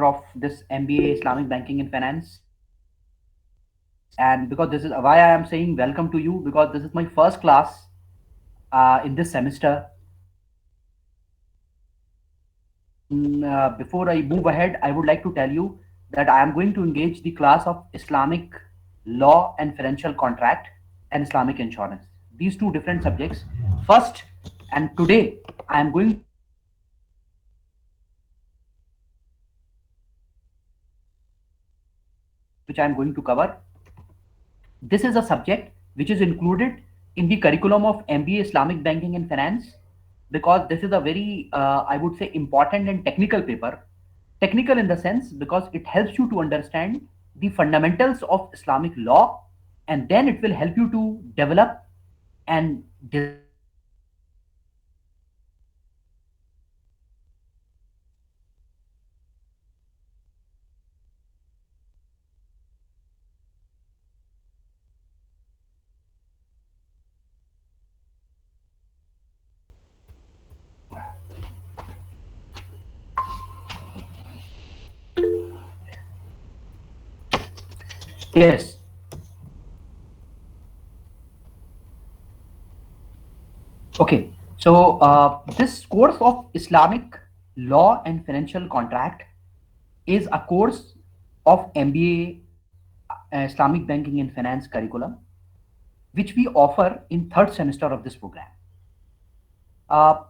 of this MBA Islamic Banking and Finance. And because this is why I am saying welcome to you, because this is my first class in this semester. And before I move ahead, I would like to tell you that I am going to engage the class of Islamic law and financial contract and Islamic insurance. These two different subjects. First, and today I am going to engage the class of Islamic law and financial contract. This is the first subject which I am going to cover. This is a subject which is included in the curriculum of MBA Islamic Banking and Finance, because this is a very, I would say, important and technical paper. Technical in the sense because it helps you to understand the fundamentals of Islamic law, and then it will help you to develop and design and understand the financial contracts which are available in Islamic banking and finance. So yes, okay. So this course of Islamic law and financial contract is a course of MBA Islamic Banking and Finance curriculum, which we offer in third semester of this program. Uh,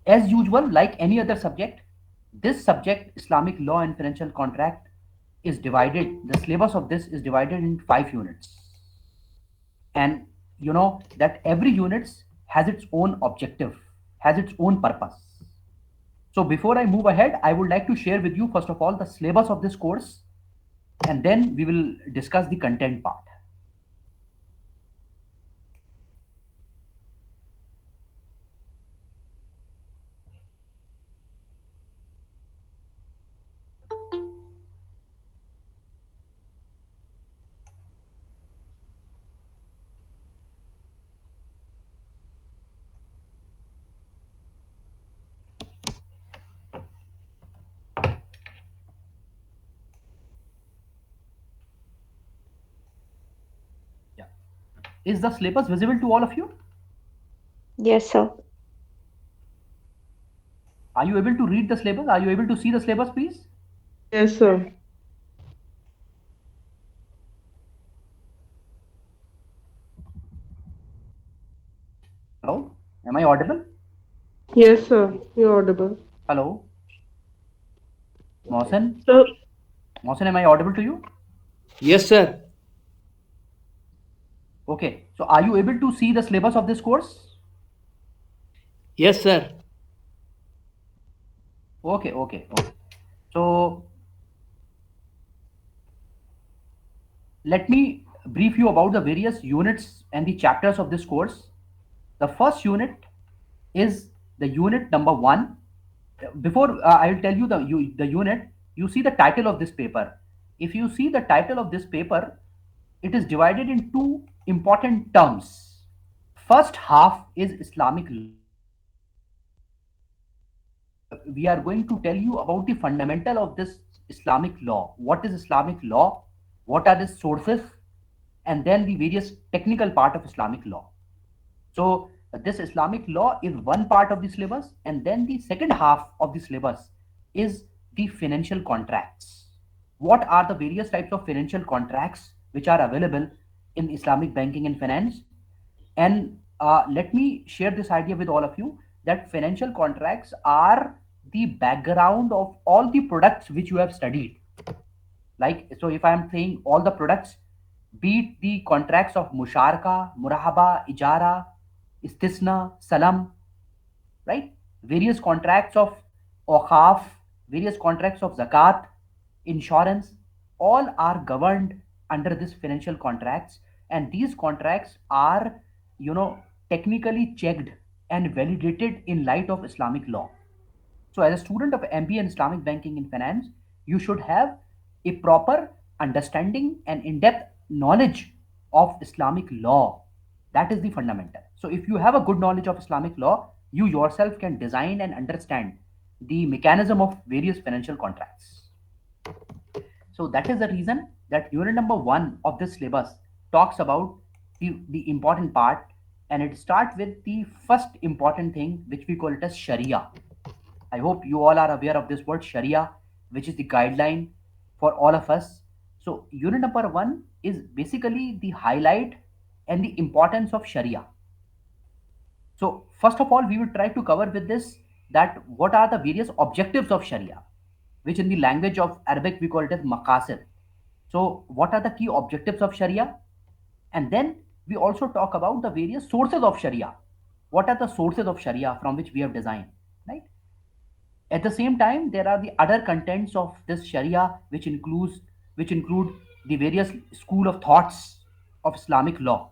as usual, like any other subject, this subject, Islamic law and financial contract, is divided, the syllabus of this is divided in 5 units. And you know that every unit has its own objective, has its own purpose. So before I move ahead, I would like to share with you, first of all, the syllabus of this course, and then we will discuss the content part. Yeah. Is the syllabus visible to all of you? Yes, sir. Are you able to read the syllabus? Are you able to see the syllabus, please? Yes, sir. Hello? Am I audible? Yes, sir. You're audible. Hello? Mohsen? So, Mohsen, am I audible to you? Yes, sir. Okay. So are you able to see the syllabus of this course? Yes, sir. Okay, okay, okay. So let me brief you about the various units and the chapters of this course. The first unit is the unit number 1. Before I will tell you the unit, you see the title of this paper. If you see the title of this paper, it is divided in two important terms. First half is Islamic law, and we are going to tell you about the fundamental of this Islamic law. What is Islamic law? What are the sources? And then the various technical part of Islamic law. So this Islamic law is one part of the syllabus, and then the second half of the syllabus is the financial contracts. What are the various types of financial contracts which are available in Islamic banking and finance? And let me share this idea with all of you that financial contracts are the background of all the products which you have studied. Like, so if I am saying all the products, be it the contracts of musharka, murahaba, ijara, istisna, salam, right? Various contracts of awqaf, various contracts of zakat, insurance, all are governed under this financial contracts, and these contracts are, you know, technically checked and validated in light of Islamic law. So, as a student of MBA in Islamic Banking and Finance, you should have a proper understanding and in depth knowledge of Islamic law. That is the fundamental. So, if you have a good knowledge of Islamic law, you yourself can design and understand the mechanism of various financial contracts. So that is the reason that unit number 1 of this syllabus talks about the important part, and it starts with the first important thing which we call it as Sharia. I hope you all are aware of this word Sharia, which is the guideline for all of us. So unit number 1 is basically the highlight and the importance of Sharia. So first of all, we will try to cover with this that what are the various objectives of Sharia, which in the language of Arabic we call it as maqasid. So what are the key objectives of Sharia? And then we also talk about the various sources of Sharia. What are the sources of Sharia from which we have designed, right? At the same time, there are the other contents of this Sharia, which include the various school of thoughts of Islamic law.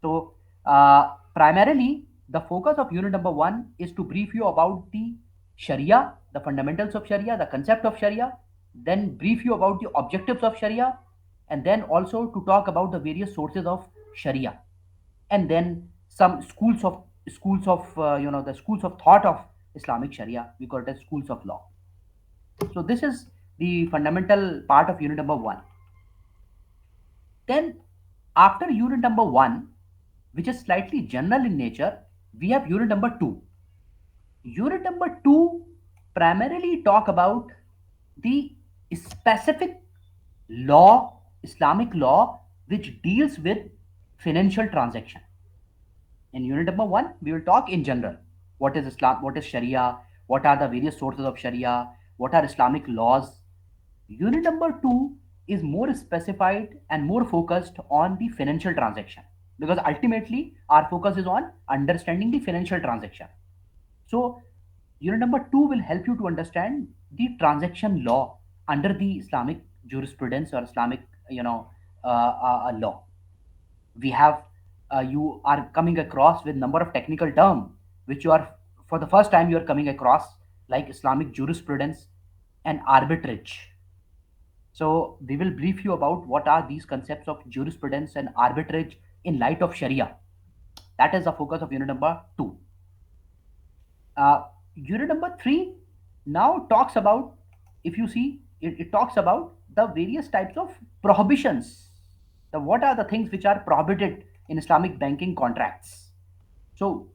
So, primarily, the focus of unit number 1 is to brief you about the Sharia, the fundamentals of Sharia, the concept of Sharia, then brief you about the objectives of Sharia, and then also to talk about the various sources of Sharia, and then some schools of the schools of thought of Islamic Sharia. We call it as schools of law. So this is the fundamental part of unit number 1. Then, after unit number 1, which is slightly general in nature, we have unit number 2. Unit number 2 primarily talk about the specific law, Islamic law, which deals with financial transaction. In unit number 1, we will talk in general. What is Islam? What is Sharia? What are the various sources of Sharia? What are Islamic laws? Unit number 2 is more specified and more focused on the financial transaction, because ultimately our focus is on understanding the financial transaction. So, unit number 2 will help you to understand the transaction law under the Islamic jurisprudence or Islamic, law. We have You are coming across with number of technical term which you are for the first time you are coming across, like Islamic jurisprudence and arbitrage. So we will brief you about what are these concepts of jurisprudence and arbitrage in light of Sharia. That is the focus of unit number 2. Unit number 3 now talks about, if you see, it talks about the various types of prohibitions. What are the things which are prohibited in Islamic banking contracts? So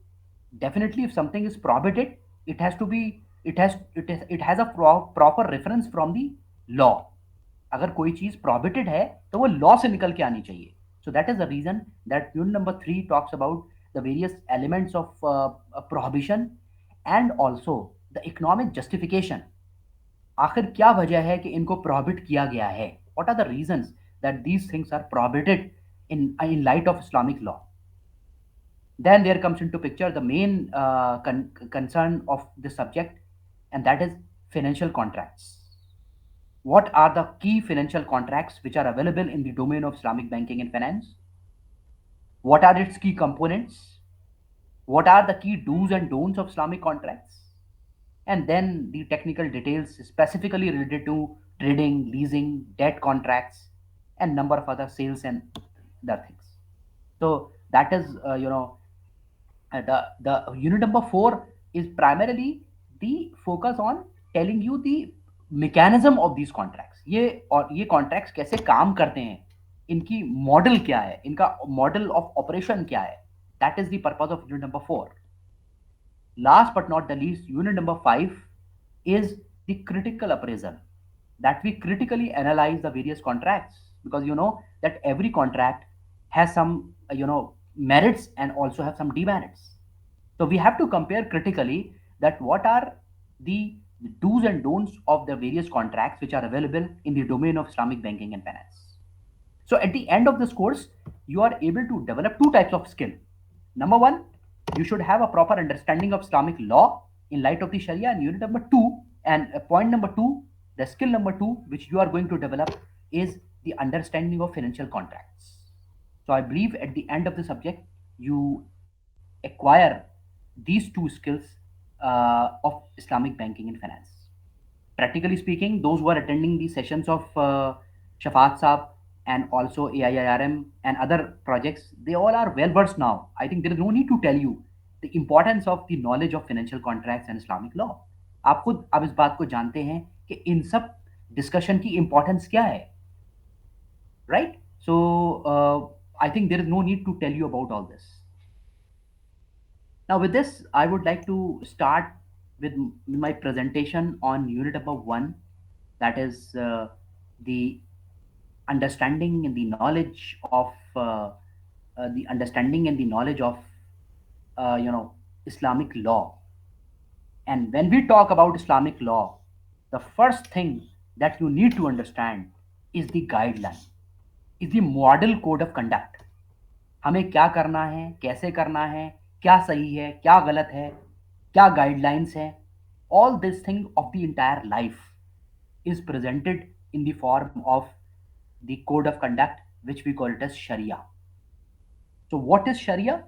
definitely, if something is prohibited, it has to be it has a proper reference from the law. अगर कोई चीज prohibited है तो वो law से निकल के आनी चाहिए. So that is the reason that unit number 3 talks about the various elements of prohibition and also the economic justification. आखिर क्या वजह है कि इनको prohibit किया गया है? What are the reasons that these things are prohibited in light of Islamic law? Then there comes into picture the main concern of the subject, and that is financial contracts. What are the key financial contracts which are available in the domain of Islamic banking and finance? What are its key components? What are the key do's and don'ts of Islamic contracts? And then the technical details specifically related to trading, leasing, debt contracts, and number of other sales and other things. So that is, the unit number 4 is primarily the focus on telling you the mechanism of these contracts. ये contracts कैसे काम करते हैं, इनकी model क्या है, इनका model of operation क्या है. That is the purpose of unit number 4. Last but not the least, unit number 5 is the critical appraisal, that we critically analyze the various contracts, because you know that every contract has some merits and also have some demerits. So we have to compare critically that what are the do's and don'ts of the various contracts which are available in the domain of Islamic banking and finance. So at the end of this course, you are able to develop two types of skill. Number 1, you should have a proper understanding of Islamic law in light of the Sharia, and unit number 2, and point number 2, the skill number 2 which you are going to develop is the understanding of financial contracts. So I believe at the end of the subject, you acquire these two skills of Islamic banking and finance. Practically speaking, those who are attending the sessions of Shafat Saab and also AIIRM and other projects, they all are well versed now. I think there is no need to tell you the importance of the knowledge of financial contracts and Islamic law. आप खुद अब इस बात को जानते हैं कि इन सब डिस्कशन की इंपॉर्टेंस क्या है, right? So I think there is no need to tell you about all this. Now, with this, I would like to start with my presentation on unit number one, that is the understanding and the knowledge of the understanding and the knowledge of Islamic law. And when we talk about Islamic law, the first thing that you need to understand is the guideline, is the model code of conduct. हमें क्या करना है, कैसे करना है, क्या सही है, क्या गलत है, क्या गाइडलाइंस हैं. All this thing of the entire life is presented in the form of the code of conduct, which we call it as Sharia. So what is Sharia?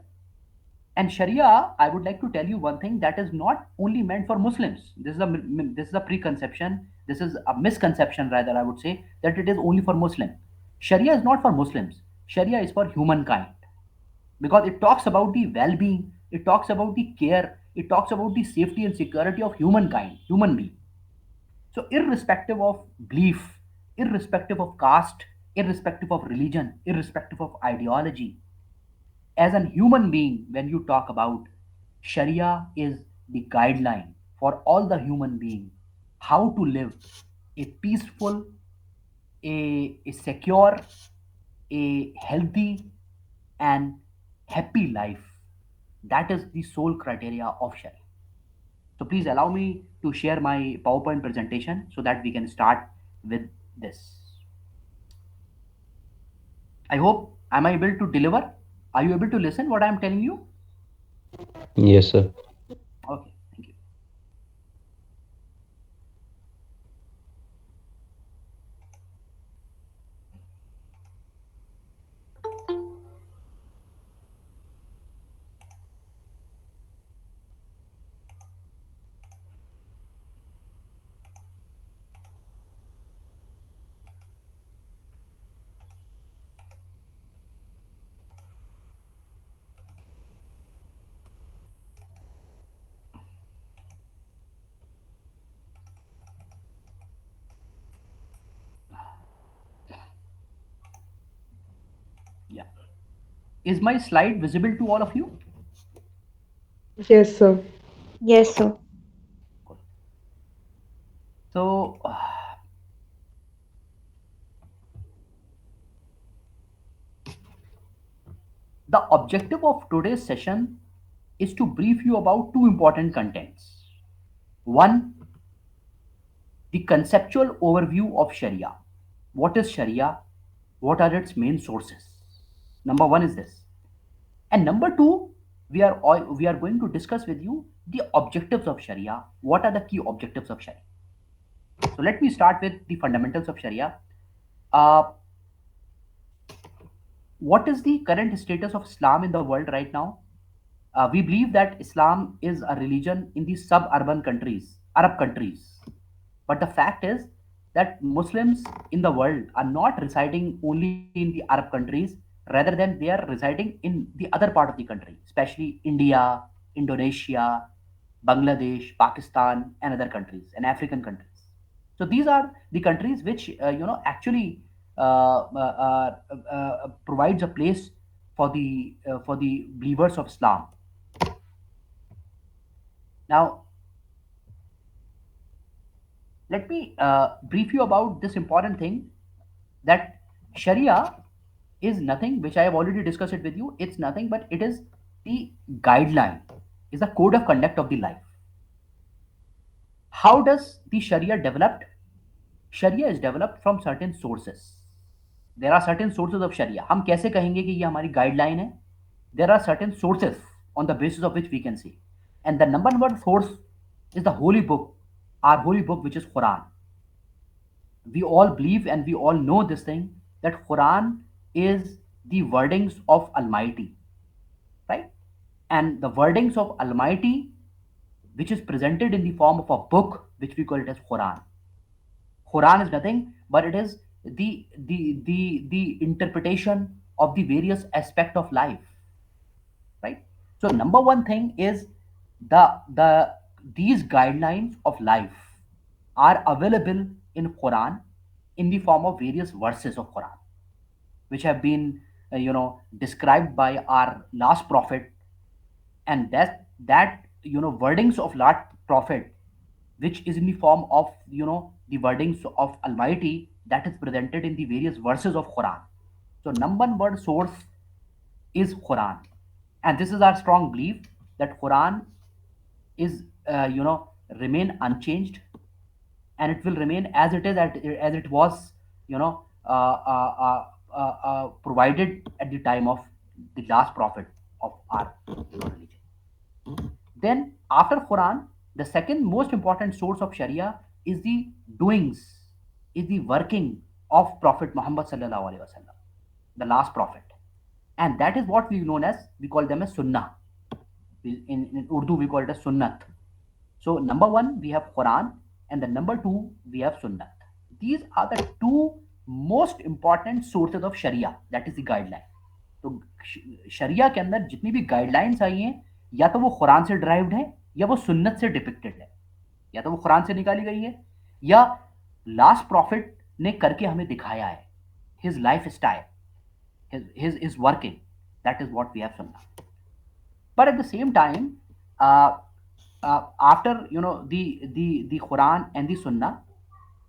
And Sharia, I would like to tell you one thing, that is not only meant for Muslims. This is a preconception. This is a misconception, rather, I would say, that it is only for Muslim. Sharia is not for Muslims. Sharia is for humankind, because it talks about the well-being, it talks about the care, it talks about the safety and security of humankind, human being. So irrespective of belief, irrespective of caste, irrespective of religion, irrespective of ideology, as a human being, when you talk about Sharia, is the guideline for all the human being how to live a peaceful, a secure, a healthy, and happy life. That is the sole criteria of Sharia. So please allow me to share my PowerPoint presentation so that we can start with this. I hope am I able to deliver? Are you able to listen what I am telling you? Yes, sir. Okay, thank you. Yeah. Is my slide visible to all of you? Yes, sir. Yes, sir. Good. So, the objective of today's session is to brief you about two important contents. One, the conceptual overview of Sharia. What is Sharia? What are its main sources? Number one is this. And number two, we are going to discuss with you the objectives of Sharia. What are the key objectives of Sharia? So let me start with the fundamentals of Sharia. Uh, what is the current status of Islam in the world right now? We believe that Islam is a religion in the suburban countries, Arab countries. But the fact is that Muslims in the world are not residing only in the Arab countries, rather than they are residing in the other part of the country, especially India, Indonesia, Bangladesh, Pakistan, and other countries, and African countries. So these are the countries which actually provides a place for the believers of Islam. Now, let me brief you about this important thing, that Sharia is nothing, which I have already discussed it with you. It's nothing but it is the guideline, is the code of conduct of the life. How does the Sharia developed? Sharia is developed from certain sources. There are certain sources of Sharia. हम कैसे कहेंगे कि ये हमारी guideline है? There are certain sources on the basis of which we can see. And the number one source is the holy book, our holy book, which is Quran. We all believe and we all know this thing, that Quran is the wordings of Almighty, right? And the wordings of Almighty, which is presented in the form of a book, which we call it as Quran is nothing but it is the interpretation of the various aspect of life, right? So number one thing is the these guidelines of life are available in Quran in the form of various verses of Quran, which have been, described by our last prophet, and that wordings of last prophet, which is in the form of the wordings of Almighty, that is presented in the various verses of Quran. So number one word source is Quran, and this is our strong belief that Quran is remain unchanged, and it will remain as it is as it was you know provided at the time of the last prophet of our religion. Then after Quran, the second most important source of Sharia is the doings, is the working of Prophet Muhammad sallallahu alaihi wasallam, the last prophet, and that is what we known as, we call them as Sunnah. In Urdu we call it as Sunnat. So number one we have Quran, and the number two we have Sunnat. These are the two most important sources of Sharia, that is the guideline. तो शरिया के अंदर जितनी भी guidelines आई हैं, या तो वो कुरान से ड्राइव्ड है, या वो सुन्नत से डिपिक्टेड है, या तो वो कुरान से निकाली गई है, या लास्ट प्रॉफिट ने करके हमें दिखाया है, his life style, his working. That is what we have sunnah. But at the same time, after the Quran and the Sunnah,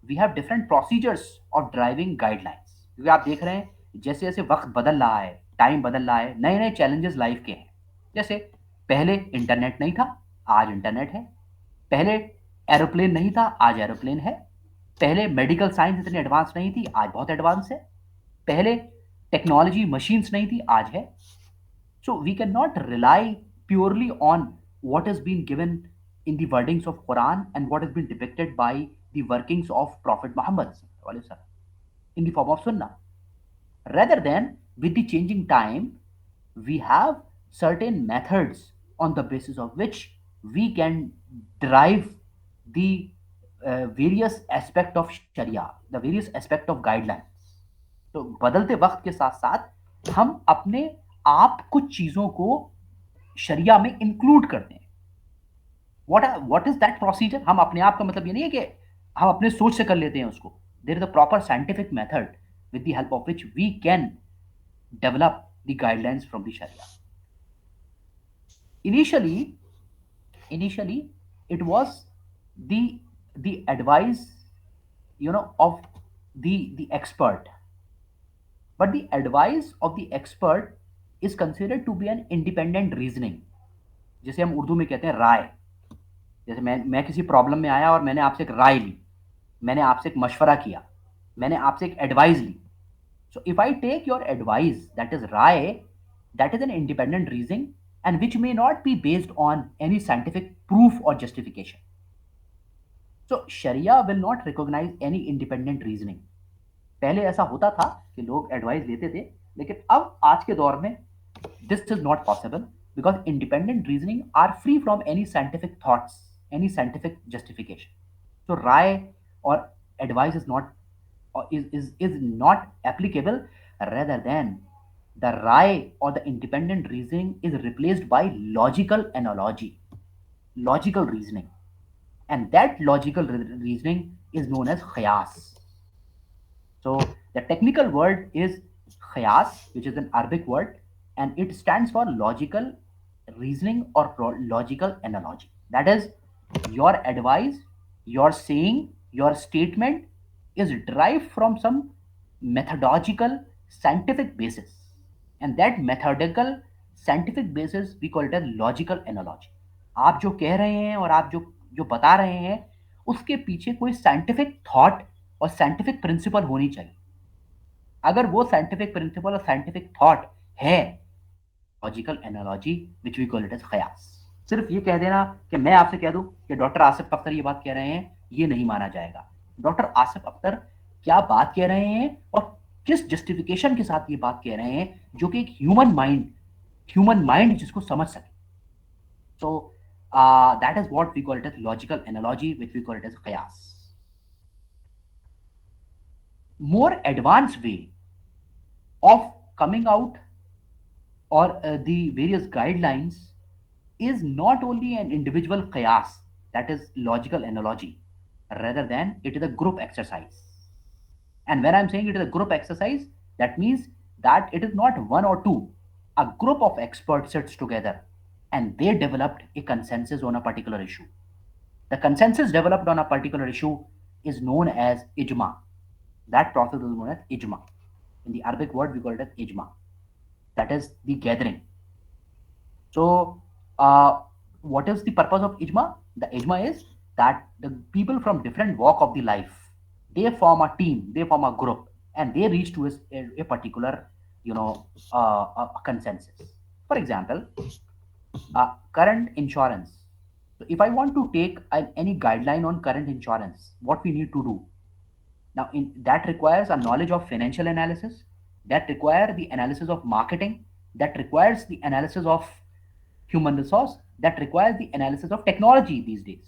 we have different procedures of driving guidelines. क्योंकि आप देख रहे हैं जैसे जैसे वक्त बदल रहा है, टाइम बदल रहा है, नए नए चैलेंजेस लाइफ के हैं. जैसे पहले इंटरनेट नहीं था, आज इंटरनेट है. पहले एरोप्लेन नहीं था, आज एरोप्लेन है. पहले मेडिकल साइंस इतनी एडवांस नहीं थी, आज बहुत एडवांस है. पहले टेक्नोलॉजी मशीन्स नहीं थी, आज है. So we cannot rely purely on what has been given in the wordings of Quran and what has been depicted by the workings of Prophet Muhammad in the form of Sunnah. Rather than, with the changing time, we have certain methods on the basis of which we can derive the various aspect of Sharia, the various aspect of guidelines. तो बदलते वक्त के साथ साथ हम अपने आप कुछ चीजों को शरिया में इंक्लूड करते हैं. What is that procedure? हम अपने आप का मतलब ये नहीं है कि हम अपने सोच से कर लेते हैं उसको. There is a proper scientific method with the help of which we can develop the guidelines from the Sharia. Initially, it was the advice, of the expert. But the advice of the expert is considered to be an independent reasoning. जैसे हम उर्दू में कहते हैं राय. जैसे मैं किसी problem में आया और मैंने आपसे एक राय ली, मैंने आपसे एक मशवरा किया, मैंने आपसे एक एडवाइस ली. So if I take your advice, that is rai, that is an independent reasoning, and which may not be based on any scientific proof or justification. So Sharia will not recognize any independent reasoning. पहले ऐसा होता था कि लोग advice लेते थे, लेकिन अब आज के दौर में this is not possible because independent reasoning are free from any scientific thoughts, any scientific justification. So rai or advice is not not applicable. Rather than, the rai or the independent reasoning is replaced by logical analogy, logical reasoning, and that logical reasoning is known as qiyas. So the technical word is qiyas, which is an Arabic word, and it stands for logical reasoning or logical analogy. That is, your advice, your saying, your statement is derived from some methodological scientific basis, and that methodical scientific basis we call it as logical analogy. आप जो कह रहे हैं और आप जो जो बता रहे हैं, उसके पीछे कोई साइंटिफिक थॉट और साइंटिफिक प्रिंसिपल होनी चाहिए. अगर वो साइंटिफिक प्रिंसिपल और साइंटिफिक थॉट है, logical analogy which we call it as खयास. सिर्फ ये कह देना कि मैं आपसे कह दूं कि डॉक्टर आसिफ अख्तर ये बात कह रहे हैं, ये नहीं माना जाएगा. डॉक्टर आसिफ अख्तर क्या बात कह रहे हैं और किस जस्टिफिकेशन के साथ ये बात कह रहे हैं, जो कि एक ह्यूमन माइंड जिसको समझ सके. So that is what we call it as logical analogy, which we call it as कयास. More advance way of coming out or the various guidelines is not only an individual qiyas, that is logical analogy. rather than it is a group exercise. And when I'm saying it is a group exercise, that means that it is not one or two. A group of experts sits together and they developed a consensus on a particular issue. The consensus developed on a particular issue is known as ijma. That process is known as ijma. In the Arabic word, we call it as ijma. That is the gathering. So, what is the purpose of ijma? The ijma is that the people from different walk of the life, they form a team, they form a group, and they reach to a particular, a consensus. For example, current insurance. So, if I want to take any guideline on current insurance, what we need to do now, that requires a knowledge of financial analysis, that require the analysis of marketing, that requires the analysis of human resource, that requires the analysis of technology these days.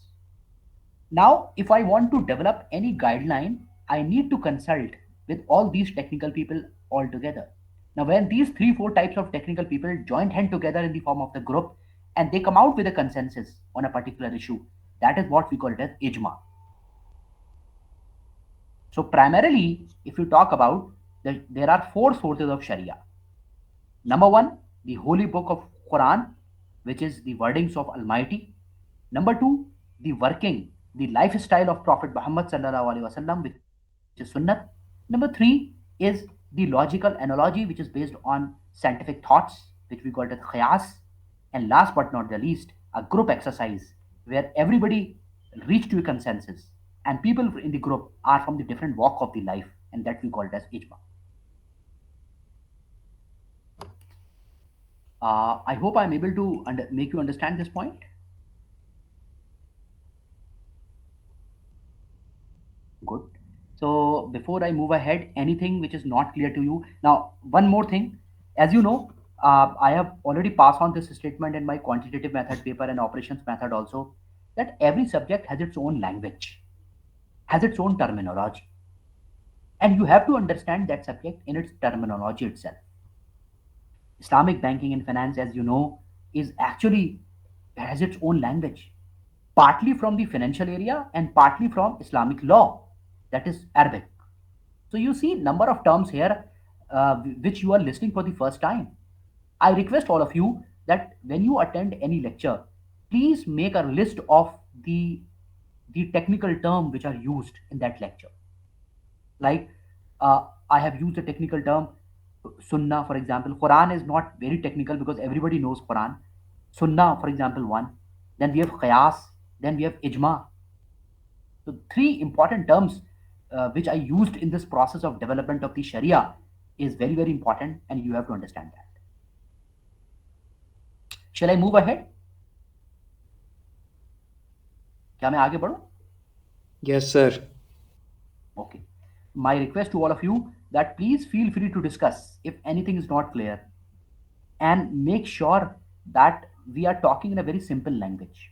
Now, if I want to develop any guideline, I need to consult with all these technical people all together. Now, when these three, four types of technical people join hand together in the form of the group and they come out with a consensus on a particular issue, that is what we call it as ijma. So primarily, if you talk about, there are four sources of Sharia. Number one, the holy book of Quran, which is the wordings of Almighty. Number two, the working, the lifestyle of Prophet Muhammad sallallahu alaihi wasallam, which is Sunnah. Number three is the logical analogy, which is based on scientific thoughts, which we call it khayas. And last but not the least, a group exercise where everybody reach to a consensus and people in the group are from the different walk of the life, and that we call it as ijma. I hope I'm able to make you understand this point. Good. So before I move ahead, anything which is not clear to you? Now, one more thing. As you know, I have already passed on this statement in my quantitative method paper and operations method also, that every subject has its own language, has its own terminology. And you have to understand that subject in its terminology itself. Islamic banking and finance, as you know, is actually has its own language, partly from the financial area and partly from Islamic law, that is Arabic. So you see number of terms here which you are listening for the first time. I request all of you that when you attend any lecture, please make a list of the the technical term which are used in that lecture. Like I have used a technical term Sunnah, for example. Quran is not very technical because everybody knows Quran. Sunnah, for example, one. Then we have Qiyas. Then we have Ijma. So three important terms which I used in this process of development of the Sharia is very, very important, and you have to understand that. Shall I move ahead? क्या मैं आगे बढ़ूं? Yes, sir. Okay. My request to all of you that please feel free to discuss if anything is not clear, and make sure that we are talking in a very simple language.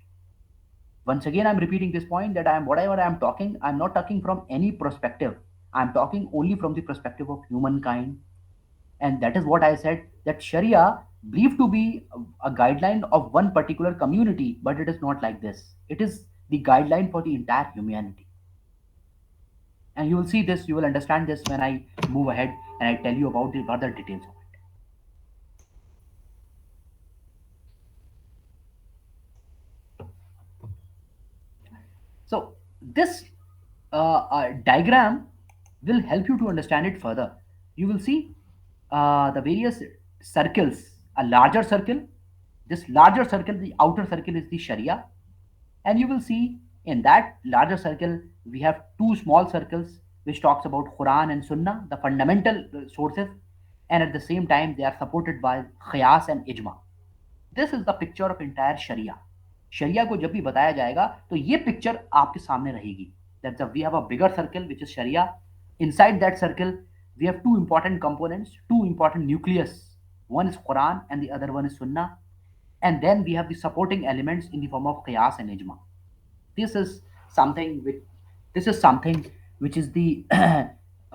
Once again, I'm repeating this point that whatever I'm talking, I'm not talking from any perspective. I'm talking only from the perspective of humankind. And that is what I said, that Sharia believed to be a guideline of one particular community, but it is not like this. It is the guideline for the entire humanity. And you will see this, you will understand this when I move ahead and I tell you about the further details of it. So this diagram will help you to understand it further. You will see the various circles, a larger circle. This larger circle, the outer circle is the Sharia. And you will see in that larger circle, we have two small circles which talks about Quran and Sunnah, the fundamental sources. And at the same time, they are supported by Qiyas and Ijma. This is the picture of entire शरिया. शरिया को जब भी बताया जाएगा तो ये picture आपके सामने रहेगी. That's we have a bigger circle which is sharia. Inside that circle we have two important components, two important nucleus. One is Quran and the other one is Sunnah. And then we have the supporting elements in the form of Qiyas and Ijma. This is something which which is the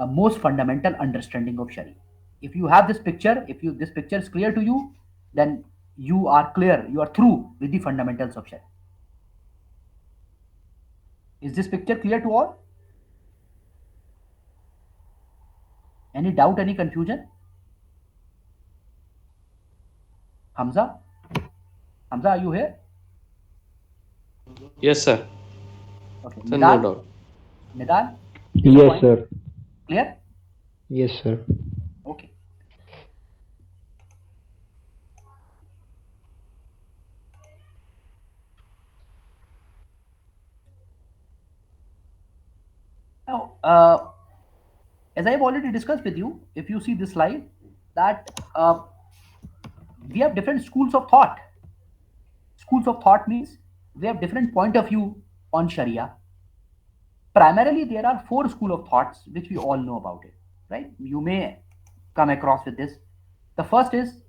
most fundamental understanding of Sharia. If you have this picture, if you this picture is clear to you, then you are clear, you are through with the fundamentals of Sharia. Is this picture clear to all? Any doubt, any confusion? Hamza? Hamza, are you here? Yes, sir. Okay. Sir, no Nidan? doubt. Nidan? Is the Yes, point sir. clear? Yes, sir. Okay. Now, as I have already discussed with you, if you see this slide, that we have different schools of thought. Schools of thought means we have different point of view on Sharia. Primarily, there are four school of thoughts which we all know about it, right? You may come across with this. The first is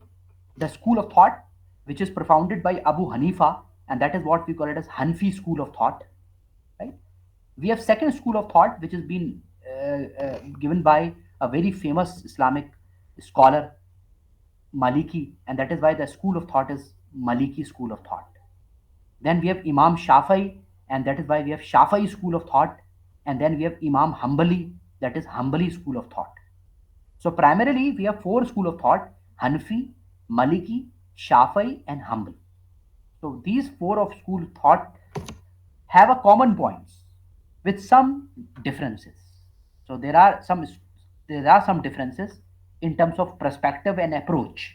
the school of thought, which is propounded by Abu Hanifa, and that is what we call it as Hanfi school of thought, right? We have second school of thought, which has been given by a very famous Islamic scholar, Maliki, and that is why the school of thought is Maliki school of thought. Then we have Imam Shafi'i, and that is why we have Shafi'i school of thought. And then we have Imam Hanbali, that is Hanbali school of thought. So primarily we have four school of thought: Hanfi, Maliki, Shafi'i, and Hanbali. So these four of school of thought have a common points with some differences. So there are some differences in terms of perspective and approach.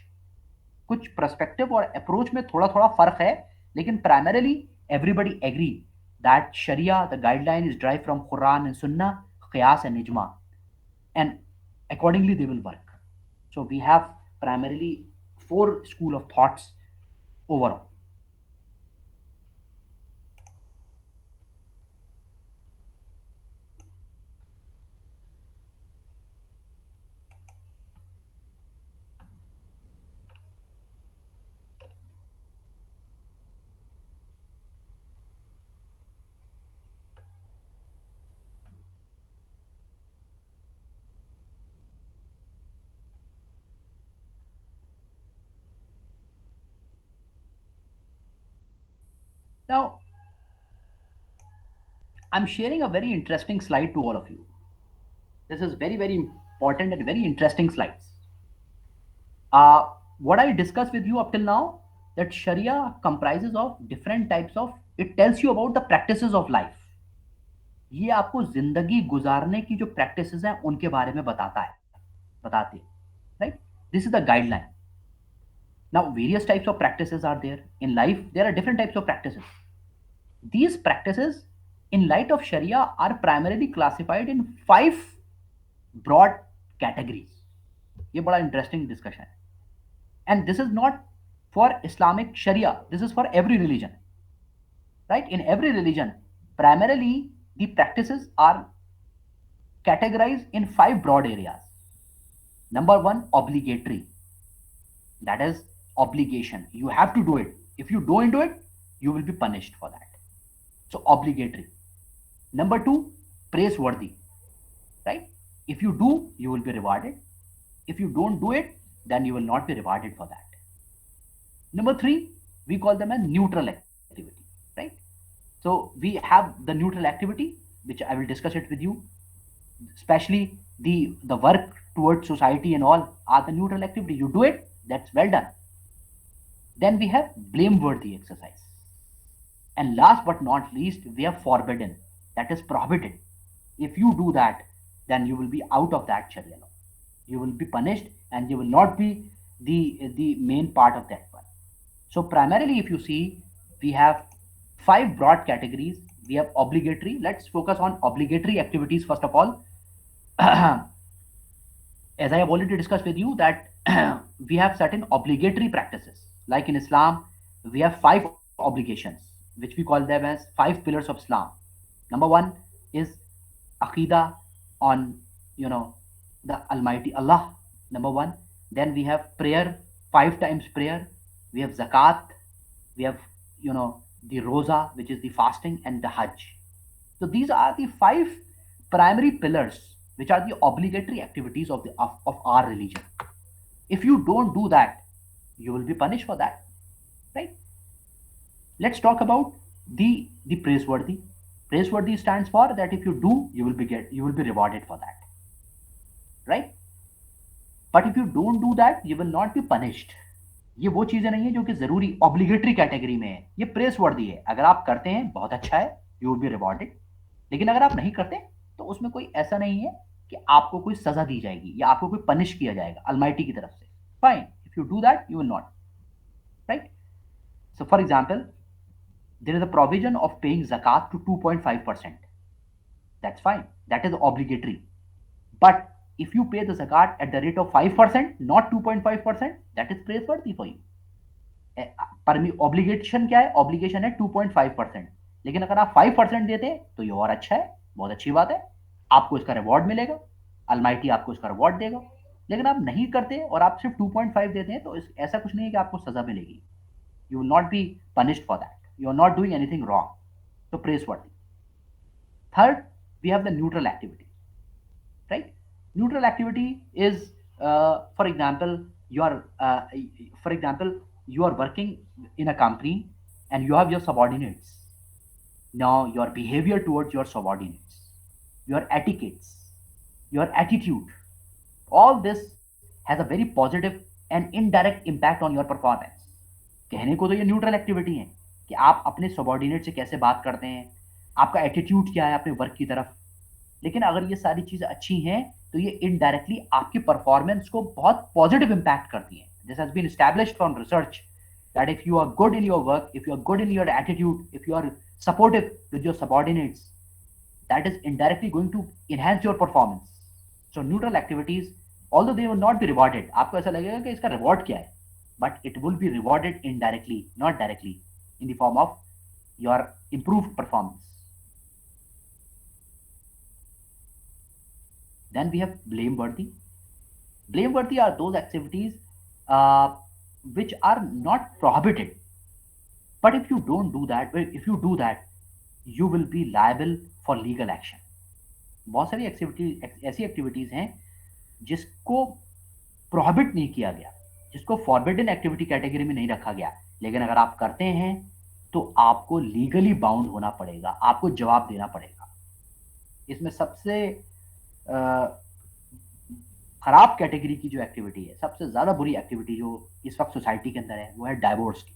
कुछ perspective और approach में थोड़ा थोड़ा फर्क है, लेकिन primarily everybody agree that Sharia, the guideline, is derived from Quran and Sunnah, Qiyas and Ijma, and accordingly they will work. So we have primarily four school of thoughts overall. Now, I'm sharing a very interesting slide to all of you. This is very, very important and very interesting slides. What I discussed with you up till now, that Sharia comprises of different types of, it tells you about the practices of life. ये आपको जिंदगी गुजारने की जो practices हैं उनके बारे में बताते हैं, right? This is the guideline. Now, various types of practices are there in life. There are different types of practices. These practices, in light of Sharia, are primarily classified in 5 broad categories. ये बड़ा interesting discussion है. And this is not for Islamic Sharia. This is for every religion, right? In every religion, primarily the practices are categorized in 5 broad areas. Number one, obligatory. That is obligation. You have to do it. If you don't do it, you will be punished for that. So obligatory. Number two, praiseworthy, right? If you do, you will be rewarded. If you don't do it, then you will not be rewarded for that. Number three, we call them a neutral activity, right? So we have the neutral activity, which I will discuss it with you. Especially the work towards society and all are the neutral activity. You do it, that's well done. Then we have blameworthy exercise. And last but not least, we have forbidden, that is prohibited. If you do that, then you will be out of that Sharia law. You will be punished and you will not be the main part of that one. So primarily, if you see, we have 5 broad categories. We have obligatory. Let's focus on obligatory activities first of all. As I have already discussed with you that we have certain obligatory practices. Like in Islam, we have 5 obligations, which we call them as 5 pillars of Islam. Number one is Aqidah on, the Almighty Allah. Number one. Then we have prayer, 5 times prayer. We have zakat. We have, the roza, which is the fasting, and the hajj. So these are the 5 primary pillars, which are the obligatory activities of our religion. If you don't do that, you will be punished for that, right? Let's talk about the praiseworthy. Praiseworthy stands for that if you do, you will be rewarded for that, right? But if you don't do that, you will not be punished. ये वो चीजें नहीं है जो कि जरूरी obligatory category में है, ये प्रेस वर्दी है। अगर आप करते हैं बहुत अच्छा है, यू विल बी रिवॉर्डेड। लेकिन अगर आप नहीं करते तो उसमें कोई ऐसा नहीं है कि आपको कोई सजा दी जाएगी या आपको कोई पनिश किया जाएगा अलमाइटी की तरफ से। Fine, if you do that you will not, right? So for example, there is a provision of paying zakat to 2.5%. That's fine, that is obligatory. But if you pay the zakat at the rate of 5%, not 2.5%, that is praiseworthy for you. Obligation क्या है? Obligation है 2.5%, लेकिन अगर आप 5% देते हैं तो ये और अच्छा है, बहुत अच्छी बात है, आपको इसका रिवॉर्ड मिलेगा, अलमाइटी आपको इसका रिवॉर्ड देगा। लेकिन आप नहीं करते और आप सिर्फ 2.5 देते हैं तो ऐसा कुछ नहीं है कि आपको सजा मिलेगी। You will not be punished for that, you are not doing anything wrong. So praiseworthy. Third, we have the neutral activity, right? Neutral activity is, for example, you are working in a company and you have your subordinates. Now your behavior towards your subordinates, your etiquettes, your attitude, all this has a very positive and indirect impact on your performance. कहने को तो ये neutral activity है कि आप अपने subordinate से कैसे बात करते हैं, आपका एटीट्यूड क्या है अपने वर्क की तरफ। लेकिन अगर ये सारी चीजें अच्छी हैं तो ये इनडायरेक्टली आपकी परफॉर्मेंस को बहुत पॉजिटिव इंपैक्ट करती हैं। This has been established from research that if you are good in your work, if you are good in your attitude, if you are supportive with your subordinates, that is indirectly going to enhance your performance. So neutral activities, although they will not be rewarded, आपको ऐसा लगेगा कि इसका reward क्या है, but it will be rewarded indirectly, not directly, in the form of your improved performance. Then we have blameworthy. Blameworthy are those activities which are not prohibited, but if you do that, you will be liable for legal action. बहुत सारी ऐसी activities हैं जिसको prohibit नहीं किया गया, जिसको forbidden activity category में नहीं रखा गया, लेकिन अगर आप करते हैं तो आपको लीगली बाउंड होना पड़ेगा, आपको जवाब देना पड़ेगा। इसमें सबसे खराब कैटेगरी की जो एक्टिविटी है, सबसे ज्यादा बुरी एक्टिविटी जो इस वक्त सोसाइटी के अंदर है, वो है डाइवोर्स की।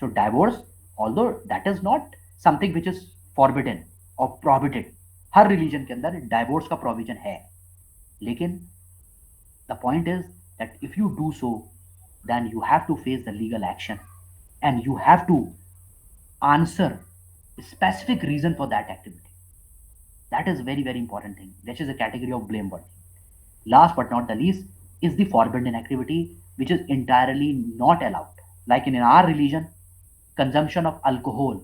So divorce, although that is not something which is forbidden or prohibited, हर रिलीजन के अंदर डाइवोर्स का प्रोविजन है, लेकिन the point is that if you do so, then you have to face the legal action and you have to answer a specific reason for that activity. That is very, very important thing, which is a category of blameworthy. Last but not the least is the forbidden activity, which is entirely not allowed. Like in our religion, consumption of alcohol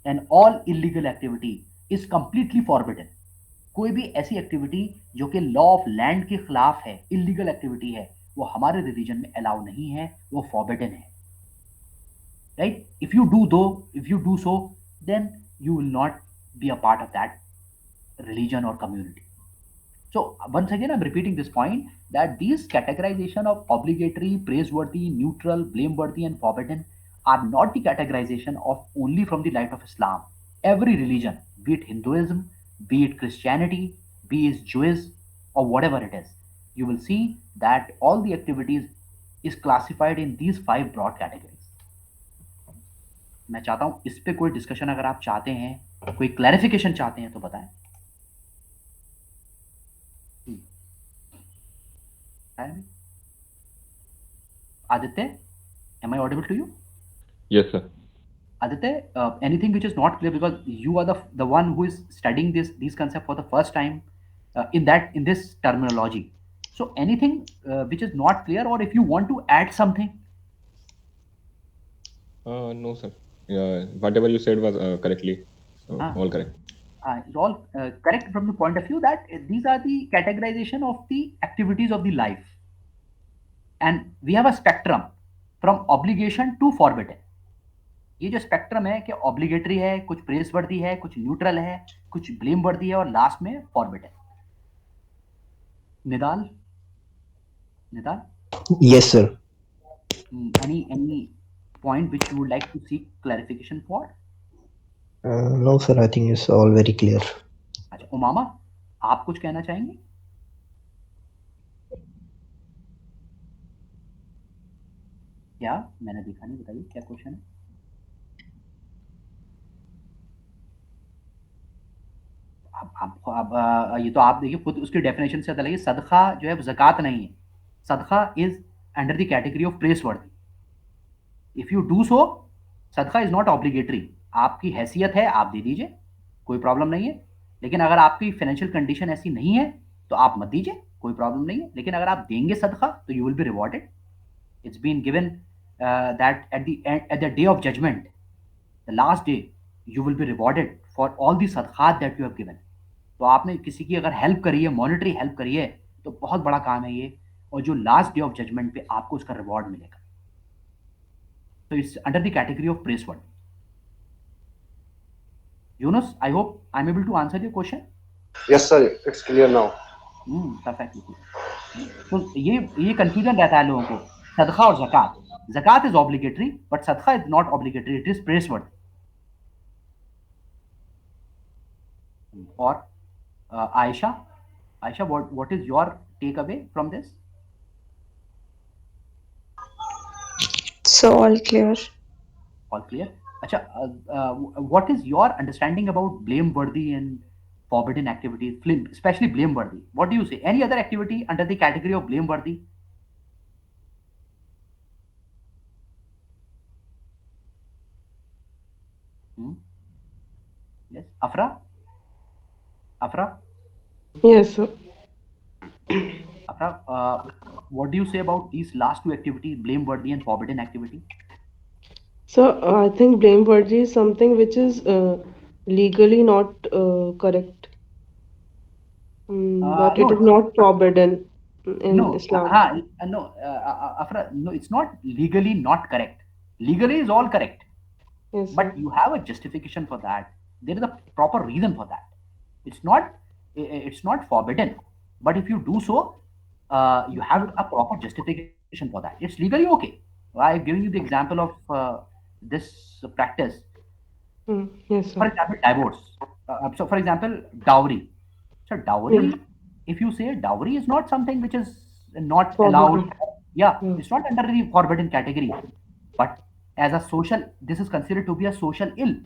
and all illegal activity is completely forbidden. कोई भी ऐसी activity जो कि law of land के खिलाफ है, illegal activity है, वो हमारे रिलीजन में अलाउ नहीं है, वो फॉरबिडन है, right? If you do so then you will not be a part of that religion or community. So once again I'm repeating this point that these categorization of obligatory, praiseworthy, neutral, blameworthy and forbidden are not the categorization of only from the light of Islam. Every religion, be it Hinduism, be it Christianity, be it Jewish or whatever it is, you will see that all the activities is classified in these 5 broad categories. मैं चाहता हूं इस पे कोई discussion अगर आप चाहते हैं, कोई क्लैरिफिकेशन चाहते हैं तो बताएं। Aditya, am I audible to you? Yes, sir. Aditya, anything which is not clear, because you are the one who is studying these concepts for the first time in this terminology. So anything which is not clear, or if you want to add something? No, sir. Whatever you said was correctly all correct. It's all correct from the point of view that these are the categorization of the activities of the life, and we have a spectrum from obligation to forbidden. ये जो spectrum है कि obligatory है, कुछ प्रेसवर्दी है, कुछ neutral है, कुछ ब्लेमवर्दी है और लास्ट में forbidden. निदाल? Yes, sir. Any point which you would like to seek clarification for? No, sir, I think it's all very clear. अच्छा उमामा, आप कुछ कहना चाहेंगे? क्या? मैंने देखा नहीं, बताइए क्या क्वेश्चन है? अब ये तो आप देखिए खुद उसकी डेफिनेशन से पता लगे, सदका जो है वो ज़कात नहीं है। सदका is under the category of press वर्दी। इफ यू डू सो, सदका इज नॉट ऑब्लिगेटरी। आपकी हैसियत है, आप दे दीजिए, कोई प्रॉब्लम नहीं है। लेकिन अगर आपकी फाइनेंशियल कंडीशन ऐसी नहीं है तो आप मत दीजिए, कोई प्रॉब्लम नहीं है। लेकिन अगर आप देंगे सदका तो you will be rewarded. It's been given that at the day of judgement, the last day, you will be rewarded for all the सदकात दैट यू हैव गिवन। तो आपने किसी की अगर हेल्प करी है, मॉनिटरी हेल्प करी है, तो बहुत बड़ा काम है ये। और जो लास्ट डे ऑफ जजमेंट पे आपको उसका रिवॉर्ड मिलेगा। तो it's under the category of praiseworthy. Yunus, I hope I am able to answer your question. Yes, sir. It's clear now. Perfectly. तो ये कंफ्यूजन रहता है लोगों को, सदका और जक़ात। जक़ात इज ऑब्लिगेटरी बट सदका is not obligatory, it is praiseworthy. और Ayesha, Ayesha, what is your takeaway from this? So all clear. All clear? अच्छा, what is your understanding about blameworthy and forbidden activities, especially blameworthy? What do you say? Any other activity under the category of blameworthy? Yes, Afra? Afra? Yes, sir. Afra, what do you say about these last two activities, blameworthy and forbidden activity? So I think blameworthy is something which is legally not correct, but it No, is not forbidden in no, Islam. no, Afra, no, it's not legally not correct. Legally is all correct. Yes, sir. But you have a justification for that. There is a proper reason for that. It's not forbidden, but if you do so, you have a proper justification for that. It's legally okay. I've given you the example of this practice. Yes, For sir. example, divorce. So for example, dowry. So dowry, if you say dowry is not something which is not allowed, Forbidden. yeah, Yeah. it's not under the forbidden category. But as a social, this is considered to be a social ill.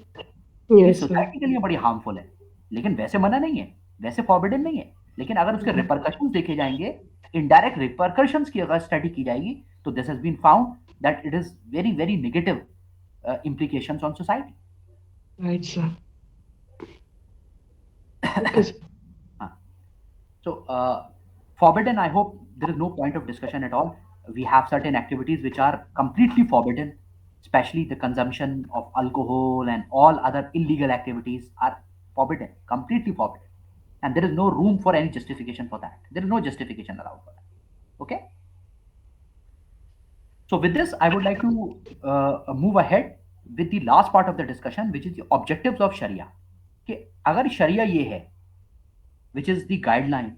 ये Yes, sir. Society के लिए बड़ी harmful है, लेकिन वैसे मना नहीं है, वैसे फॉरबिडन नहीं है। लेकिन अगर उसके रिपरकशंस देखे जाएंगे, इनडायरेक्ट रिपरकशंस की अगर स्टडी की जाएगी, तो this has been found that it is very very negative implications on society. Right, sir. Okay, sir. So, forbidden, I hope there is no point of discussion at all. We have certain activities which are completely forbidden, especially the consumption of alcohol and all other illegal activities are forbidden, completely forbidden. And there is no room for any justification for that. There is no justification allowed for that. Okay? So, with this, I would like to move ahead with the last part of the discussion, which is the objectives of Sharia. कि अगर शरिया ये है, which is the guideline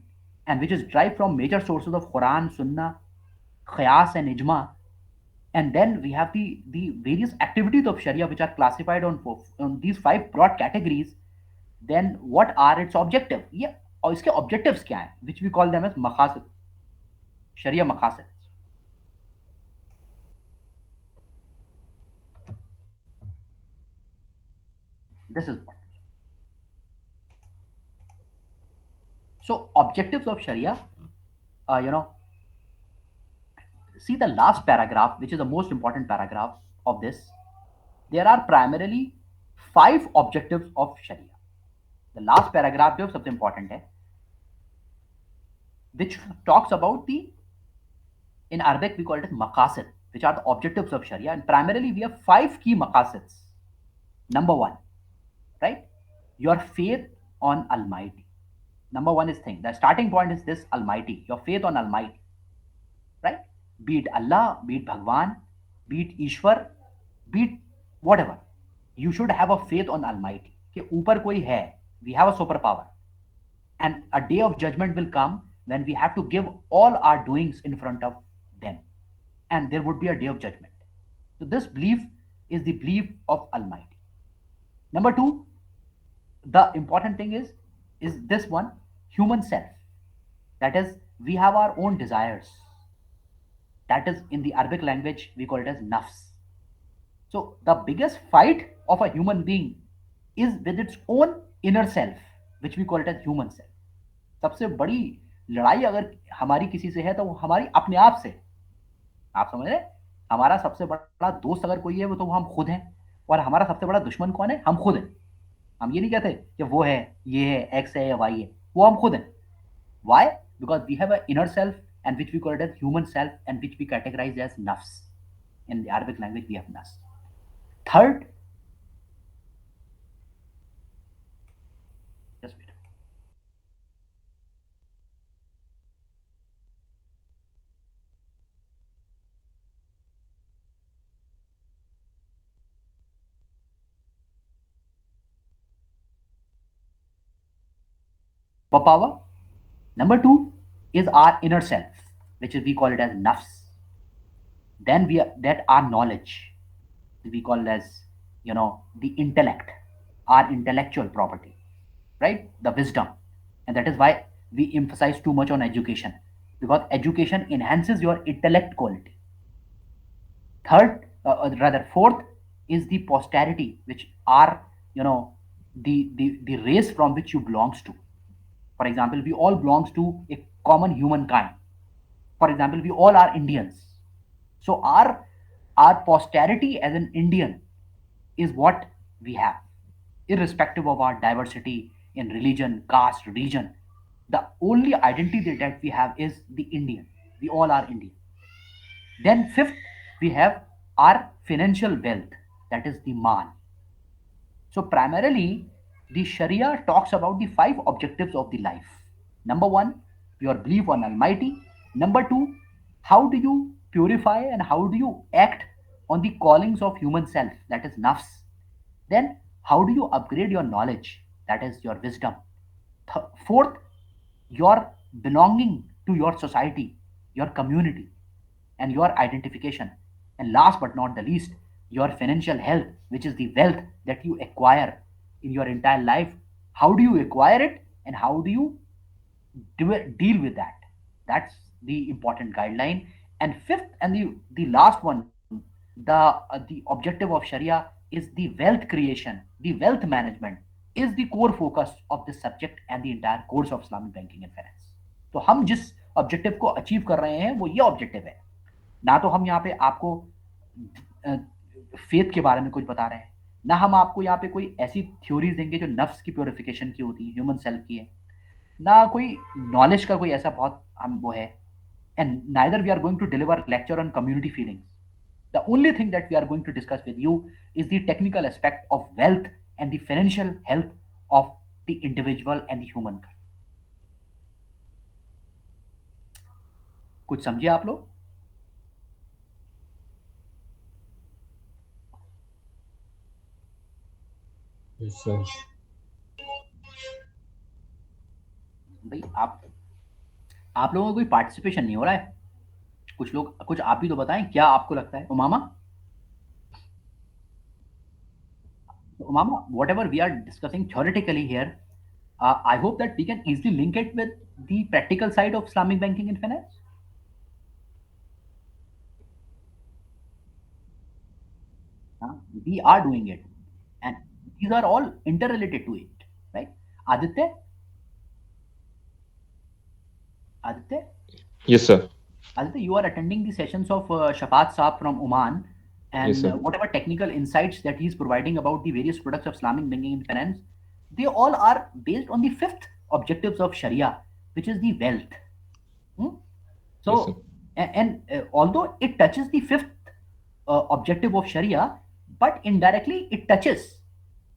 and which is derived from major sources of Quran, Sunnah, Qiyas and Ijma, and then we have the various activities of Sharia which are classified on these 5 broad categories. Then what are its objectives? Yeah, और इसके objectives क्या हैं? Which we call them as maqasid, Sharia maqasid. This is what. So objectives of Sharia, you know, see the last paragraph, which is the most important paragraph of this. There are primarily 5 objectives of Sharia. The last paragraph जो सबसे important है, which talks about in Arabic we call it maqasid, which are the objectives of Sharia, and primarily we have 5 key maqasids. Number 1, right? Your faith on Almighty. Number 1 is thing. The starting point is this Almighty. Your faith on Almighty, right? Be it Allah, be it Bhagwan, be it Ishwar, be it whatever. You should have a faith on Almighty. कि ऊपर कोई है. We have a superpower. And a day of judgment will come when we have to give all our doings in front of them. And there would be a day of judgment. So this belief is the belief of Almighty. Number two, the important thing is this one, human self. That is, we have our own desires. That is, in the Arabic language we call it as nafs. So the biggest fight of a human being is with its own inner self, which we call it as human self. सबसे बड़ी लड़ाई अगर हमारी किसी से है तो वो हमारी अपने आप से। आप समझ रहे? हमारा सबसे बड़ा दोस्त अगर कोई है वो तो हम खुद हैं, और हमारा सबसे बड़ा दुश्मन कौन है? हम खुद हैं। हम ये नहीं कहते कि वो है, ये है, एक्स है या वाई है, वो हम खुद हैं। Why? Because we have an inner self, and which we call it as human self, and which we categorize as nafs. In the Arabic language, we have nafs. Third, just wait. Power. Number two is our inner self, which is we call it as nafs. Then we are, that our knowledge, we call it as, the intellect, our intellectual property, right? The wisdom. And that is why we emphasize too much on education, because education enhances your intellect quality. Third, rather fourth, is the posterity, which are, the race from which you belongs to. For example, we all belongs to a common humankind. For example, we all are Indians. So our posterity as an Indian is what we have, irrespective of our diversity in religion, caste, region. The only identity that we have is the Indian. We all are Indian. Then fifth, we have our financial wealth, that is the mal. So primarily, the Sharia talks about the five objectives of the life. Number one, your belief on Almighty. Number two, how do you purify and how do you act on the callings of human self, that is nafs. Then, how do you upgrade your knowledge, that is your wisdom. Fourth, your belonging to your society, your community, and your identification. And last but not the least, your financial health, which is the wealth that you acquire in your entire life. How do you acquire it and how do you deal with that? That's the important guideline. And fifth, and the last one, the objective of Sharia is the wealth creation, the wealth management is the core focus of this subject and the entire course of Islamic banking and finance. तो हम जिस objective को achieve कर रहे हैं वो ये objective है। ना तो हम यहाँ पे आपको फेथ के बारे में कुछ बता रहे हैं, ना हम आपको यहाँ पे कोई ऐसी थ्योरीज देंगे जो नफ्स की प्योरिफिकेशन की होती है, ह्यूमन सेल्फ की है, ना कोई नॉलेज का कोई ऐसा बहुत हम वो है, and neither we are going to deliver lecture on community feelings. The only thing that we are going to discuss with you is the technical aspect of wealth and the financial health of the individual and the human. कुछ समझे आप लोग? Yes, sir. भाई आप लोगों का कोई participation नहीं हो रहा है। कुछ लोग, कुछ आप भी तो बताएं, क्या आपको लगता है? Umama, whatever we are discussing theoretically here, I hope that we can easily link it with the practical side of Islamic banking and finance. We are doing it, and these are all interrelated to it, right? Aditya? Aditya? Yes, sir. Aditya, you are attending the sessions of Shafat Saab from Oman, and Yes, sir. whatever technical insights that he is providing about the various products of Islamic banking and finance, they all are based on the fifth objectives of Sharia, which is the wealth. Hmm? Yes, sir. So, although it touches the fifth objective of Sharia, but indirectly it touches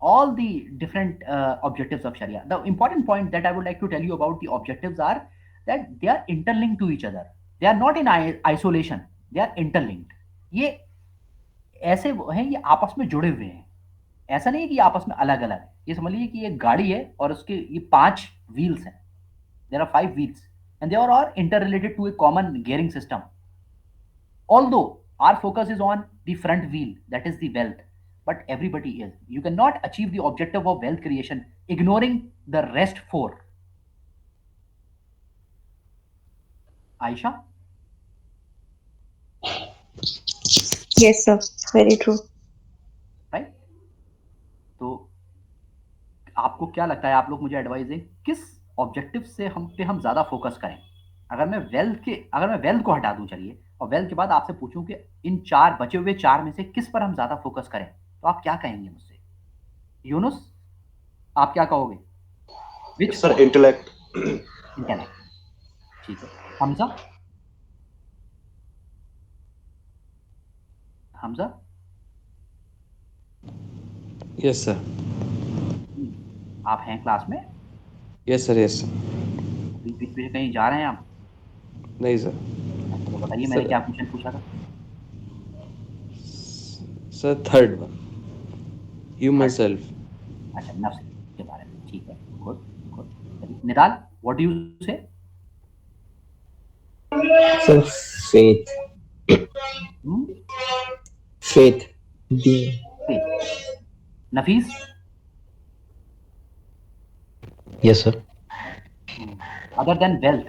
all the different objectives of Sharia. The important point that I would like to tell you about the objectives are that they are interlinked to each other. They are not in isolation. They are interlinked. ये ऐसे हैं, ये आपस में जुड़े हुए हैं। ऐसा नहीं है कि आपस में अलग अलग है। ये समझ लीजिए कि ये गाड़ी है और उसके ये 5 व्हील्स हैं। There are 5 wheels and they are all interrelated to a common gearing system. Although our focus is on the front wheel, that is the wealth, but everybody is. You cannot achieve the objective of wealth creation ignoring the rest four. Aisha? Yes, sir. Very true. Right? तो आपको क्या लगता है, आप लोग मुझे advice दें किस ऑब्जेक्टिव से हम ज़्यादा फोकस करें? अगर मैं वेल्थ को हटा दूं, चलिए, और वेल्थ के बाद आपसे पूछूं कि इन चार बचे हुए चार में से किस पर हम ज़्यादा फोकस करें, तो आप क्या कहेंगे मुझसे? यूनुस, आप क्या कहोगे? विच Sir, फोर? intellect. इंटेलेक्ट, ठीक है। हमजा? हमजा? Yes, sir. आप हैं क्लास में? Yes, sir. Yes, sir. बीच बीच में कहीं जा रहे हैं आप? नहीं sir. अच्छा, तो बताइए मैंने Sir, क्या क्वेश्चन पूछा था? sir, third one. You third? myself. अच्छा, नफ्स के बारे में, ठीक है। Good, good. चलिए, निदाल, व्हाट डू यू से? Sir, faith. Hmm? Faith. The Faith. Nafis? yes, sir. Other than wealth,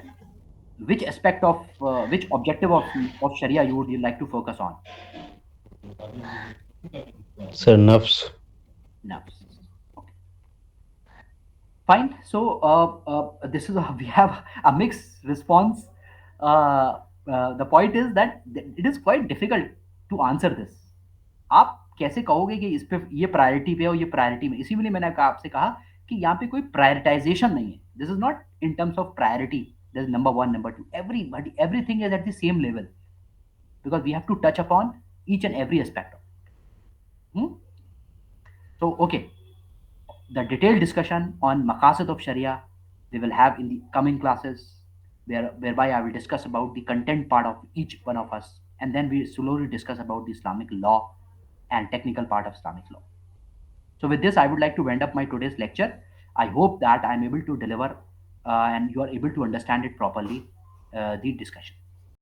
which aspect of which objective of Sharia you would like to focus on? Sir, nerves. Nafs. Okay. Fine. So this is we have a mixed response. The point is that it is quite difficult to answer this. आप कैसे कहोगे कि इस पे ये priority पे और ये प्रायोरिटी में? इसीलिए मैंने आपसे कहा कि यहाँ पे कोई प्रायोरिटाइजेशन नहीं है. This is not in terms of priority. This is number one, number two. Everybody, everything is at the same level because we have to touch upon each and every aspect of it. So, okay, the detailed discussion on maqasid of Sharia we will have in the coming classes, whereby I will discuss about the content part of each one of us, and then we slowly discuss about the Islamic law and technical part of Islamic law. So, with this, I would like to end up my today's lecture. I hope that I am able to deliver and you are able to understand it properly, the discussion.